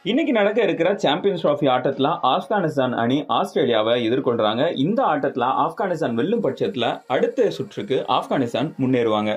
இன்னைக்கு நடக்க இருக்கிற சாம்பியன்ஸ் டிராபி ஆட்டத்துல ஆப்கானிஸ்தான் அணி ஆஸ்திரேலியாவை எதிர்கொள்றாங்க. இந்த ஆட்டத்துல ஆப்கானிஸ்தான் வெல்லும் பட்சத்துல அடுத்த சுற்றுக்கு ஆப்கானிஸ்தான் முன்னேறுவாங்க.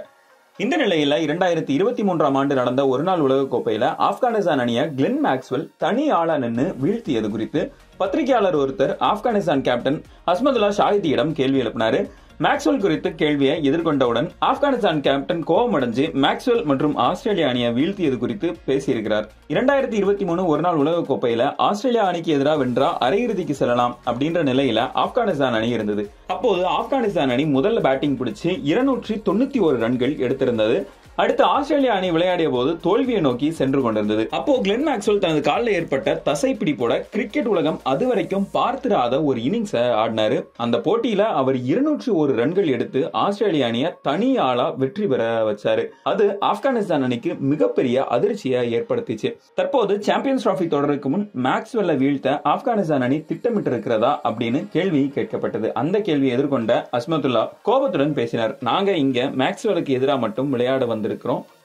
இந்த நிலையில 2023ஆம் ஆண்டு நடந்த ஒருநாள் உலகக்கோப்பையில ஆப்கானிஸ்தான் அணியை கிளென் மேக்ஸ்வெல் தனி ஆளா நின்று வீழ்த்தியது குறித்து பத்திரிகையாளர் ஒருத்தர் ஆப்கானிஸ்தான் கேப்டன் அஸ்மதுல்லா ஷாஹிதியிடம் கேள்வி எழுப்பினாரு. மேக்ஸ்வெல் குறித்த கேள்வியை எதிர்கொண்டவுடன் ஆப்கானிஸ்தான் கேப்டன் கோபமடைஞ்சு மேக்ஸ்வெல் மற்றும் ஆஸ்திரேலியா அணியை வீழ்த்தியது குறித்து பேசியிருக்கிறார். 2023 ஒருநாள் உலகக்கோப்பையில ஆஸ்திரேலியா அணிக்கு எதிராக வென்றா அரையிறுதிக்கு செல்லலாம் அப்படின்ற நிலையில ஆப்கானிஸ்தான் அணி இருந்தது. அப்போது ஆப்கானிஸ்தான் அணி முதல்ல பேட்டிங் பிடிச்சு 291 ரன்கள் எடுத்திருந்தது. அடுத்து ஆஸ்திரேலியா அணி விளையாடிய போது தோல்வியை நோக்கி சென்று கொண்டிருந்தது. அப்போ கிளென் மேக்ஸ்வெல் தனது காலில் ஏற்பட்ட தசை பிடிப்போட கிரிக்கெட் உலகம் அதுவரைக்கும் பார்த்திராத ஒரு இன்னிங்ஸ் ஆடினாரு. அந்த போட்டியில அவர் 201 ரன்கள் எடுத்து ஆஸ்திரேலியா அணியை தனி ஆளா வெற்றி பெற வச்சாரு. அது ஆப்கானிஸ்தான் அணிக்கு மிகப்பெரிய அதிர்ச்சியை ஏற்படுத்திச்சு. தற்போது சாம்பியன்ஸ் டிராபி தொடருக்கு முன் மேக்ஸ்வெல்லை வீழ்த்த ஆப்கானிஸ்தான் அணி திட்டமிட்டு இருக்கிறதா அப்படின்னு கேள்வி கேட்கப்பட்டது. அந்த கேள்வியை எதிர்கொண்ட அஸ்மதுல்லா கோபத்துடன் பேசினார். நாங்க இங்க மேக்ஸ்வெலுக்கு எதிராக மட்டும் விளையாட வந்திருக்கிறோம்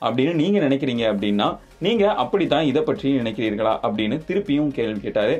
அப்படின்னு நீங்க நினைக்கிறீங்க அப்படின்னா நீங்க அப்படித்தான் இதை பற்றி நினைக்கிறீர்களா அப்படின்னு திருப்பியும் கேள்வி கேட்டாரு.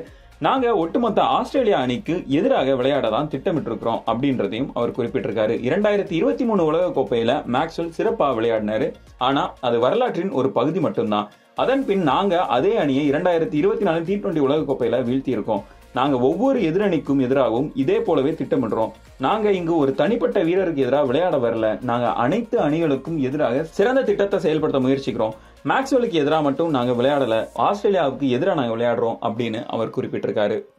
நாங்க ஒட்டுமொத்த ஆஸ்திரேலியா அணிக்கு எதிராக விளையாட தான் திட்டமிட்டு இருக்கிறோம் அப்படின்றதையும் அவர் குறிப்பிட்டிருக்காரு. 2023 உலகக்கோப்பையில மேக்ஸ்வெல் சிறப்பா விளையாடினாரு. ஆனா அது வரலாற்றின் ஒரு பகுதி மட்டும்தான். அதன் பின் நாங்க அதே அணியை 2024 T20 உலகக்கோப்பையில வீழ்த்தி இருக்கோம். நாங்க ஒவ்வொரு எதிரணிக்கும் எதிராகவும் இதே போலவே திட்டமிடுறோம். நாங்க இங்கு ஒரு தனிப்பட்ட வீரருக்கு எதிராக விளையாட வரல. நாங்க அனைத்து அணிகளுக்கும் எதிராக சிறந்த திட்டத்தை செயல்படுத்த முயற்சிக்கிறோம். மேக்ஸ்வெலுக்கு எதிராக மட்டும் நாங்க விளையாடல, ஆஸ்திரேலியாவுக்கு எதிராக நாங்க விளையாடுறோம் அப்படின்னு அவர் குறிப்பிட்டிருக்காரு.